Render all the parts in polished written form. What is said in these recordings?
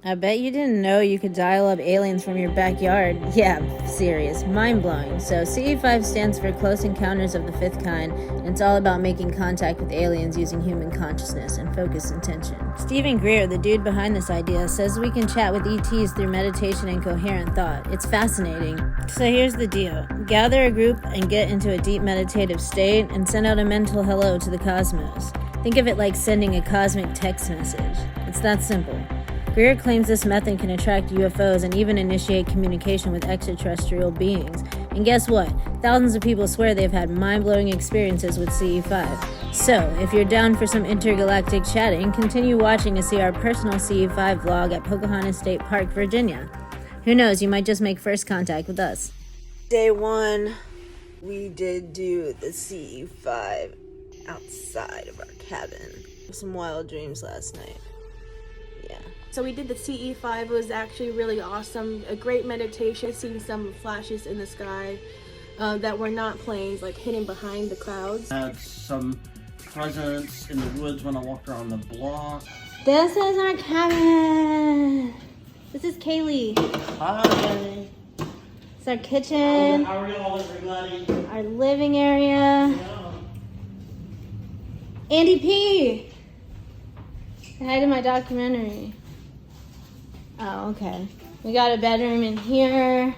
I bet you didn't know you could dial up aliens from your backyard. Yeah, serious. Mind-blowing. So CE5 stands for Close Encounters of the Fifth Kind, and it's all about making contact with aliens using human consciousness and focused intention. Stephen Greer, the dude behind this idea, says we can chat with ETs through meditation and coherent thought. It's fascinating. So here's the deal. Gather a group and get into a deep meditative state and send out a mental hello to the cosmos. Think of it like sending a cosmic text message. It's that simple. Greer claims this method can attract UFOs and even initiate communication with extraterrestrial beings. And guess what? Thousands of people swear they've had mind-blowing experiences with CE5. So, if you're down for some intergalactic chatting, continue watching to see our personal CE5 vlog at Pocahontas State Park, Virginia. Who knows, you might just make first contact with us. Day 1, we did do the CE5 outside of our cabin. Some wild dreams last night. Yeah. So we did the CE5. It was actually really awesome. A great meditation. Seeing some flashes in the sky that were not planes, like hidden behind the clouds. I had some presents in the woods when I walked around the block. This is our cabin. This is Kailey. Hi. It's our kitchen. How are y'all, everybody? Our living area. Yeah. Andy P. Say hi to my documentary. Oh, okay. We got a bedroom in here.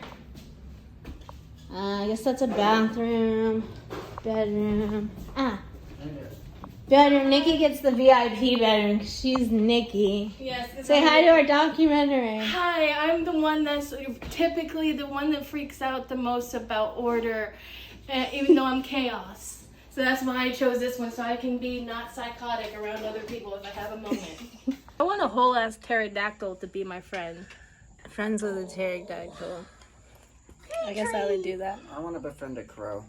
I guess that's a bathroom. Bedroom. Bedroom. Nikki gets the VIP bedroom because she's Nikki. Yes. Say hi to our documentary. Hi, I'm the one that's typically the one that freaks out the most about order, even though I'm chaos. So that's why I chose this one, so I can be not psychotic around other people if I have a moment. I want a whole ass pterodactyl to be my friend. Friends with a pterodactyl. I guess I would do that. I want to befriend a crow.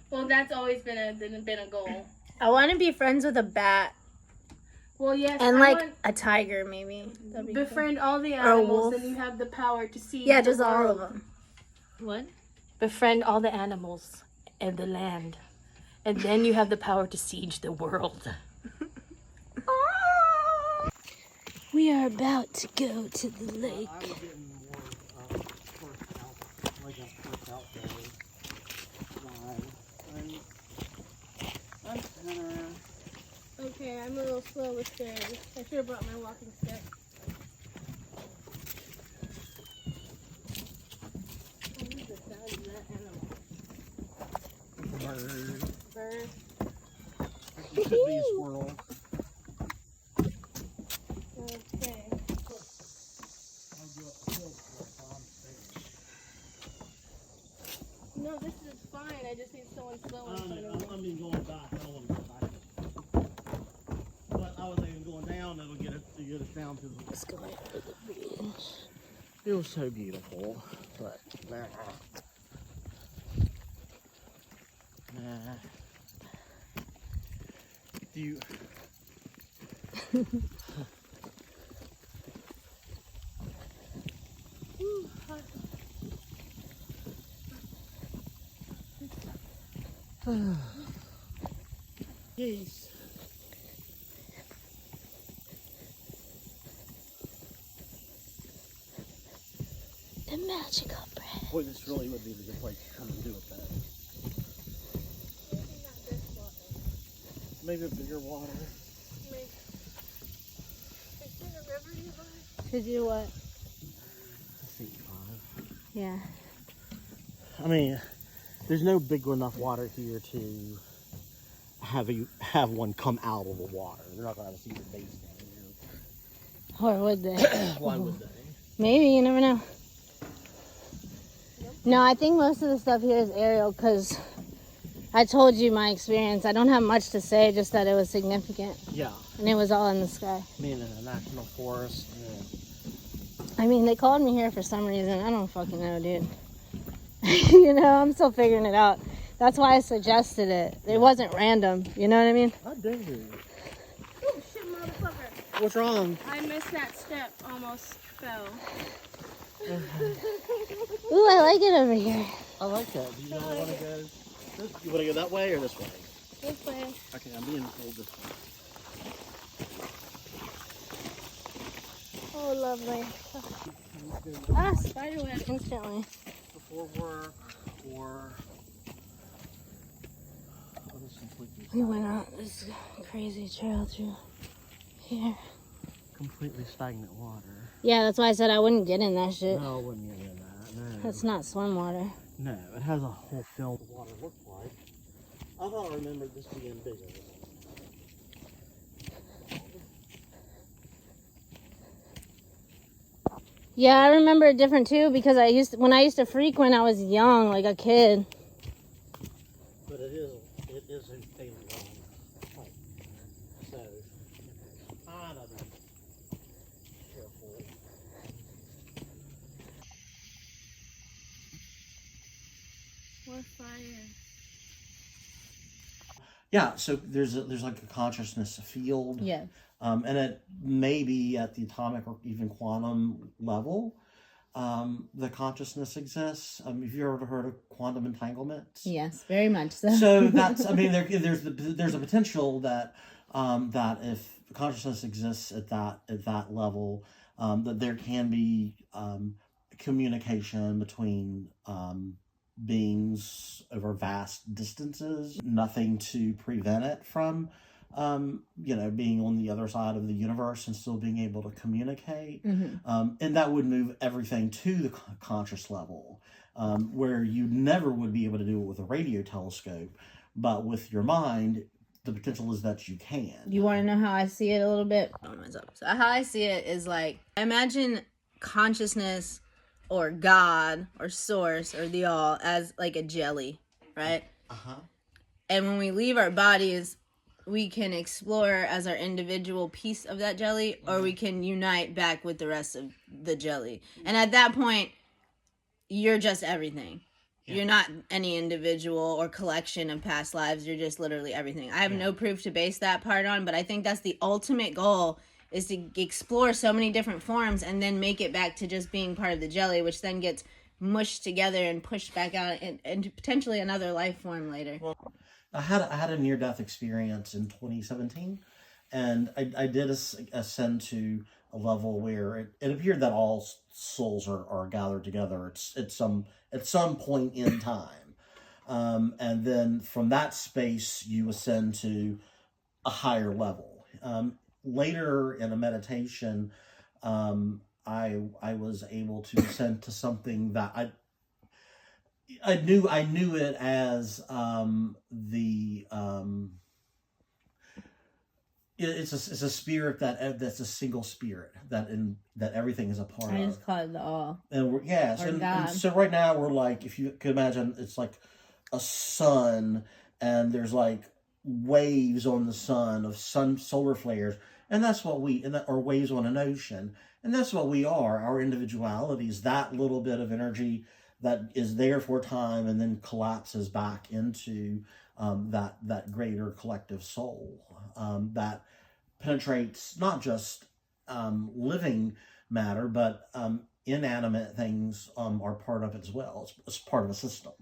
Well, that's always been a goal. I want to be friends with a bat. Well, yes, And I like want a tiger, maybe. That'd be befriend all the a animals, wolf. and you have the power to see. Yeah, the just all of world. them. What? Befriend all the animals and the land, and then you have the power to siege the world. We are about to go to the lake. I'm getting more like a first out day. I'm center. Okay, I'm a little slow with stairs. I should have brought my walking stick. What is the size of that animal? Bird. Bird. It could be a squirrel. Okay. No, this is fine. I just need someone slow in front of me. I mean, going back. I don't want to go back. But I was thinking going down, it'll get us down to the. Let's go right over the bridge. It was so beautiful, but nah. Do you? Yes. The magical bread. Boy, this really would be the good place to come and do it then. Maybe not this water. Maybe a bigger water. Maybe. Is there a river nearby? To do what? CE5. Yeah. I mean, there's no big enough water here to have one come out of the water. They're not gonna have a secret base down here. Or would they? Why would they? Maybe, you never know. No, I think most of the stuff here is aerial because I told you my experience. I don't have much to say, just that it was significant. Yeah. And it was all in the sky. Being in a national forest. Yeah. I mean, they called me here for some reason. I don't fucking know, dude. You know, I'm still figuring it out. That's why I suggested it. It wasn't random. You know what I mean? I do. Oh shit, motherfucker. What's wrong? I missed that step. Almost fell. Ooh, I like it over here. I like that. Do you know I want to go? You want to go that way or this way? This way. Okay, I'm being pulled this way. Oh, lovely. Spiderweb instantly. Before work, or this completely We went on this crazy trail through here. completely stagnant water. Yeah, that's why I said I wouldn't get in that shit. No, I wouldn't get in that. No. That's not swim water. No, it has a whole film of what water looked like. I thought I remembered this being bigger. Yeah, I remember it different too because when I used to freak when I was young, like a kid. But it is a fairly long hike. So kind of be careful. More fire. Yeah, so there's like a consciousness field. Yeah. And it may be at the atomic or even quantum level. The consciousness exists. Have you ever heard of quantum entanglement? Yes, very much so. So that's, I mean, there's a potential that that if consciousness exists at that level, that there can be communication between beings over vast distances. Nothing to prevent it from being on the other side of the universe and still being able to communicate. Mm-hmm. And that would move everything to the conscious level, where you never would be able to do it with a radio telescope, but with your mind, the potential is that you can. You want to know how I see it a little bit? So how I see it is like, imagine consciousness or God or source or the all as like a jelly, right? Uh-huh. And when we leave our bodies, we can explore as our individual piece of that jelly, or we can unite back with the rest of the jelly. And at that point, you're just everything. Yeah. You're not any individual or collection of past lives. You're just literally everything. I have no proof to base that part on, but I think that's the ultimate goal, is to explore so many different forms and then make it back to just being part of the jelly, which then gets mushed together and pushed back out into potentially another life form later. Well, I had a near-death experience in 2017, and I did ascend to a level where it appeared that all souls are gathered together at some point in time, and then from that space you ascend to a higher level. Later in a meditation, I was able to ascend to something that I knew it as it's a spirit that's a single spirit that everything is a part of. I just call it the all. And and so right now we're like, if you could imagine, it's like a sun, and there's like waves on the sun of solar flares, and that's what or waves on an ocean, and that's what we are. Our individuality is that little bit of energy that is there for time and then collapses back into that greater collective soul that penetrates not just living matter, but inanimate things are part of it as well. It's part of a system,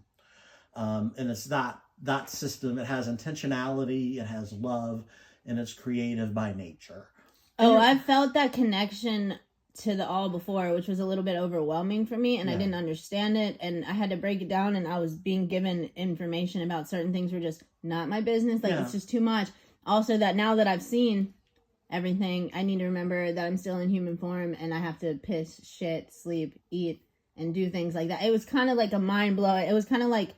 and it's that system. It has intentionality, it has love, and it's creative by nature. Oh, I've felt that connection to the all before, which was a little bit overwhelming for me, and I didn't understand it, and I had to break it down, and I was being given information about certain things were just not my business. Like, it's just too much. Also, that now that I've seen everything, I need to remember that I'm still in human form, and I have to piss, shit, sleep, eat, and do things like that. It was kind of like a mind blow. It was kind of like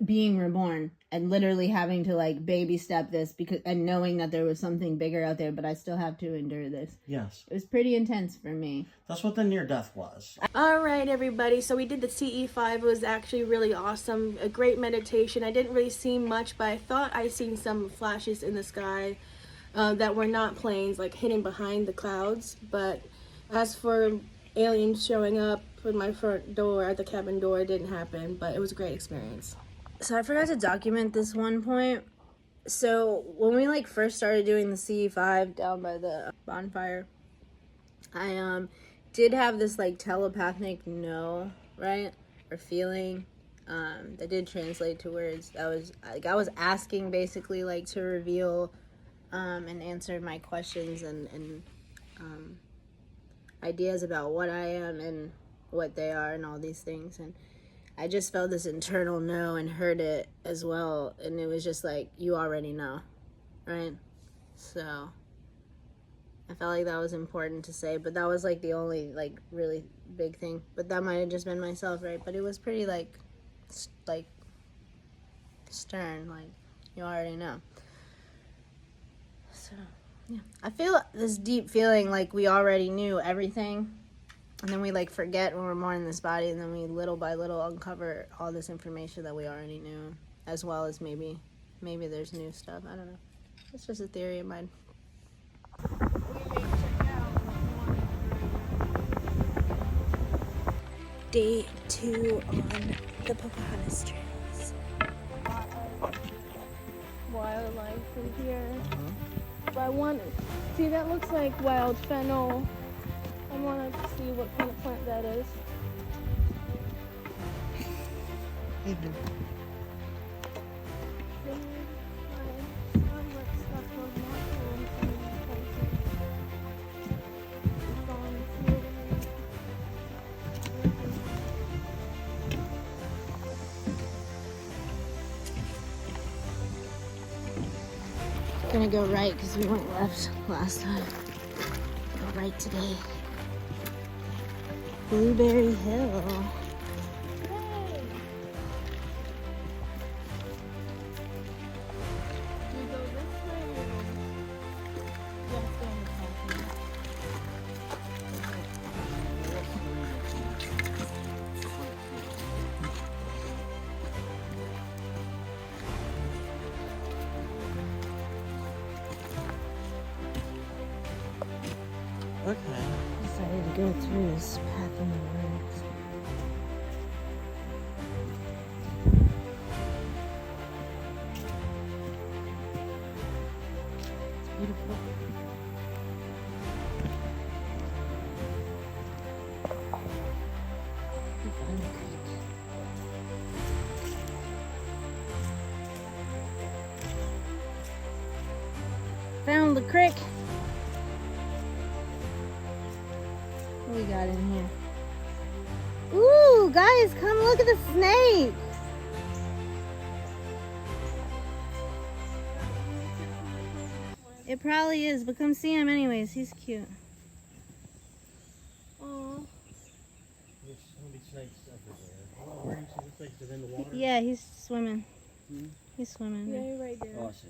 being reborn and literally having to like baby step this and knowing that there was something bigger out there, but I still have to endure this. Yes. It was pretty intense for me. That's what the near death was. All right, everybody. So we did the CE5. It was actually really awesome. A great meditation. I didn't really see much, but I thought I seen some flashes in the sky that were not planes, like hidden behind the clouds. But as for aliens showing up at my front door, at the cabin door, it didn't happen, but it was a great experience. So I forgot to document this one point. So when we first started doing the CE5 down by the bonfire, I did have this telepathic no, right? Or feeling that did translate to words. That was I was asking basically to reveal and answer my questions and ideas about what I am and what they are and all these things. And I just felt this internal no and heard it as well. And it was just like, you already know, right? So I felt like that was important to say, but that was like the only like really big thing. But that might have just been myself, right? But it was pretty like stern, like you already know. So yeah, I feel this deep feeling like we already knew everything, and then we like forget when we're more in this body, and then we little by little uncover all this information that we already knew, as well as maybe there's new stuff. I don't know. It's just a theory of mine. Day 2 on the Pocahontas trails. Wildlife in here. But I want to see, that looks like wild fennel. I want to see what kind of plant that is. Gonna go right because we went left last time. Go right today. Blueberry Hill. Okay. Decided to go through this path in the woods. It's beautiful. Found the creek. What we got in here? Ooh, guys, come look at the snake. It probably is, but come see him anyways. He's cute. Oh. There's so many snakes everywhere. Oh, where do you see the snakes? Is it in the water? Yeah, he's swimming. He's swimming. Yeah, you're right there. Oh, I see.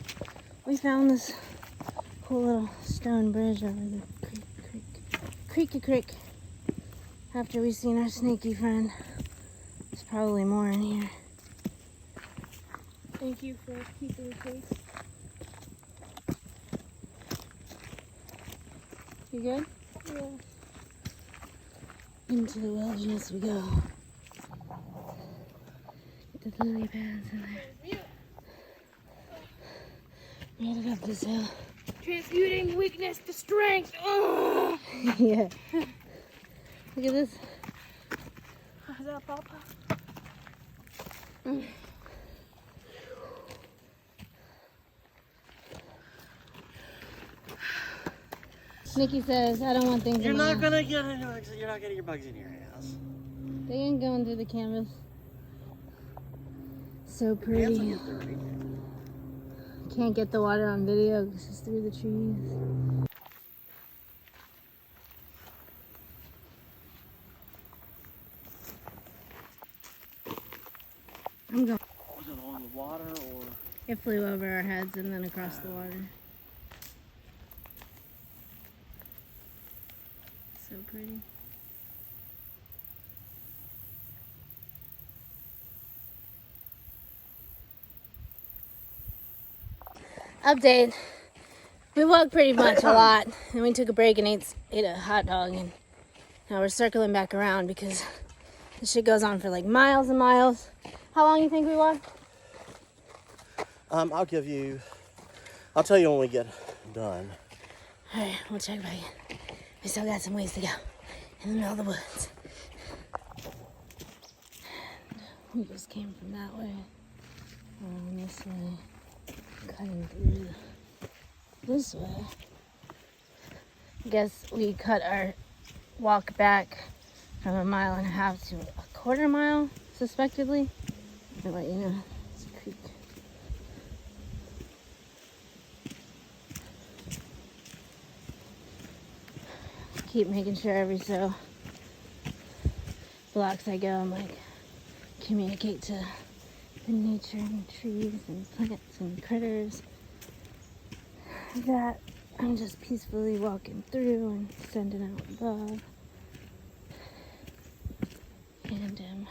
Okay. We found this cool little stone bridge over the creek. After we seen our snaky friend. There's probably more in here. Thank you for keeping pace. You good? Yeah. Into the wilderness we go. Get the lily pads in there. Made it up this hill. Transmuting weakness to strength. Ugh. Yeah. Look at this. Is that Papa? Nikki says, I don't want things You're in not my gonna get any bugs. You're not getting your bugs in your house. They ain't going through the canvas. So Your pretty. hands will get dirty. Can't get the water on video because it's through the trees. I'm going. Was it along the water or? It flew over our heads and then across the water. So pretty. Update. We walked pretty much a lot, and we took a break and ate a hot dog, and now we're circling back around because this shit goes on for like miles and miles. How long do you think we walked? I'll tell you when we get done. All right, we'll check back in. We still got some ways to go in the middle of the woods. And we just came from that way, this way, cutting through this way. I guess we cut our walk back from 1.5 miles to 1/4 mile, suspectedly. I'll let you know. It's a creek. Keep making sure every so blocks I go, I'm like, communicate to the nature and trees and plants and critters that I'm just peacefully walking through and sending out love. And I'm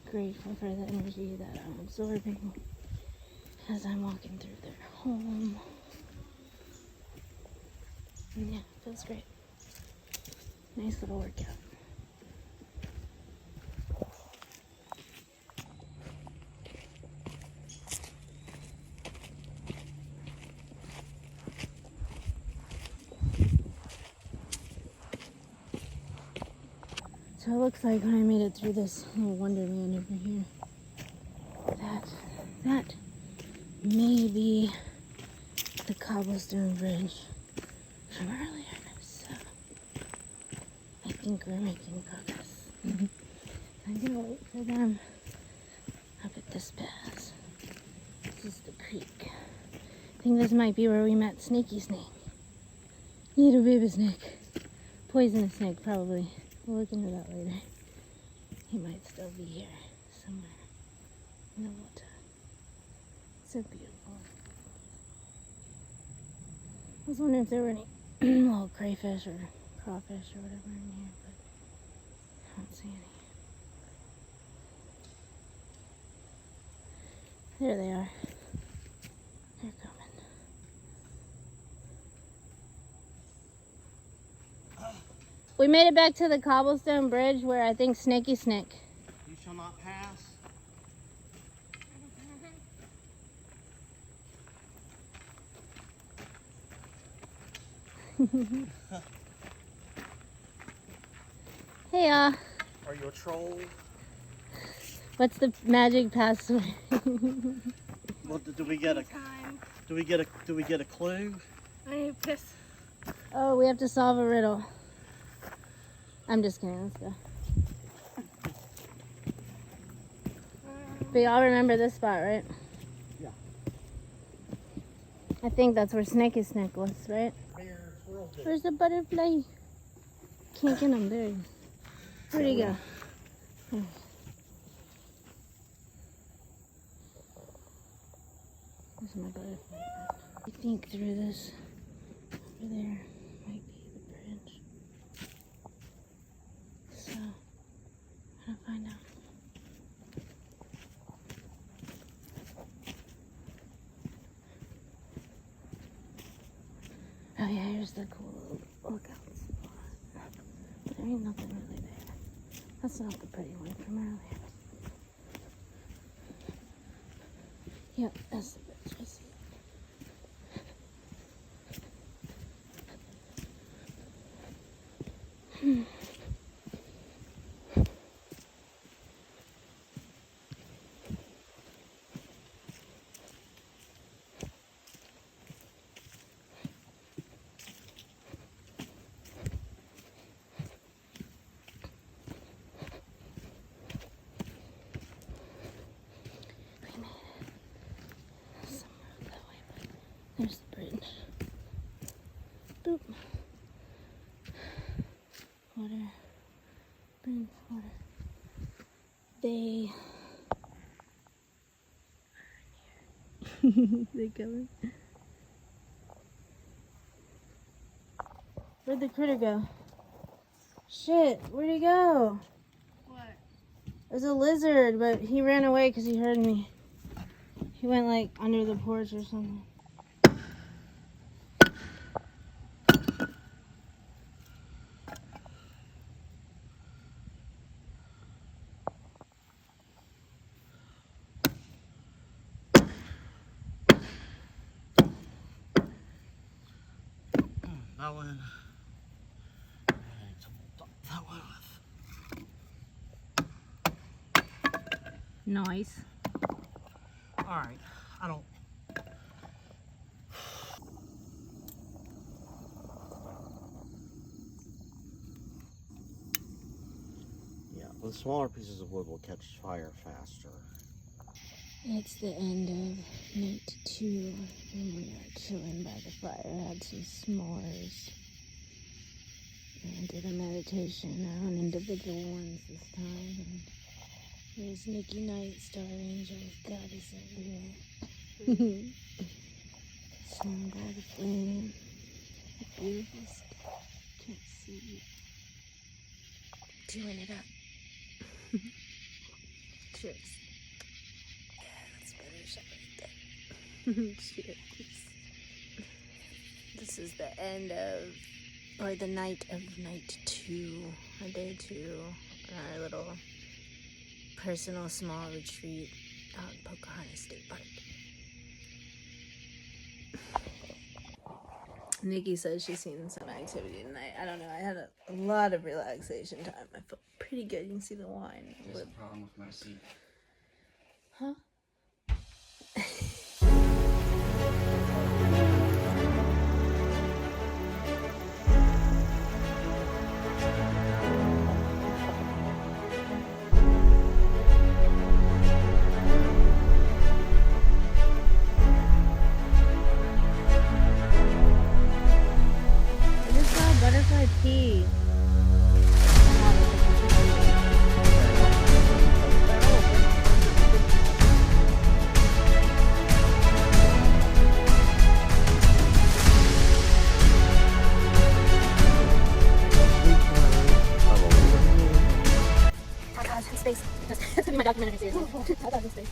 grateful for the energy that I'm absorbing as I'm walking through their home. And yeah, feels great. Nice little workout. So it looks like when I made it through this little wonderland over here, that may be the cobblestone bridge from earlier. So I think we're making progress. I'm gonna wait for them up at this pass. This is the creek. I think this might be where we met Snaky Snake. Little baby snake. Poisonous snake, probably. We'll look into that later. He might still be here somewhere in the water. So beautiful. I was wondering if there were any little crayfish or crawfish or whatever in here, but I don't see any. There they are. They're coming. We made it back to the cobblestone bridge where I think Snaky Snake. You shall not pass. Hey, Are you a troll? What's the magic password? Well, do we get a clue? I need to piss. Oh, we have to solve a riddle. I'm just kidding, let's go. But y'all remember this spot, right? Yeah. I think that's where Snaky Snake was, right? Where's the butterfly? Can't get him, there he is. Where'd he go? Oh. There's my butterfly. I think through this, over there, might be the bridge. So, I'm gonna find out. Oh yeah, here's the cool little lookout spot. But there ain't nothing really there. That's not the pretty one from earlier. Yep, that's the bridge. I see it. There's the bridge. Boop. Water. Bridge, water. They are here. They coming? Where'd the critter go? Shit, where'd he go? What? There's a lizard, but he ran away because he heard me. He went like under the porch or something. That one. That one. Nice. All right. I don't. The smaller pieces of wood will catch fire faster. It's the end of night 2, and we are chilling by the fire, had some s'mores, and did a meditation, our own individual ones this time, and there's Nikki Night, Star Angel, goddess over here. Sun by the flame, a beautiful sky, can't see you. Doing it up. Cheers. That's better shot right there. Cheers. This is the end of, or the night of night 2, or day 2, our little personal small retreat out in Pocahontas State Park. Nikki says she's seen some activity tonight. I don't know. I had a lot of relaxation time. I felt pretty good. You can see the wine. There's a problem with my seat. Huh? I just saw a butterfly pea. Space. That's gonna be my documentary series. I got in space.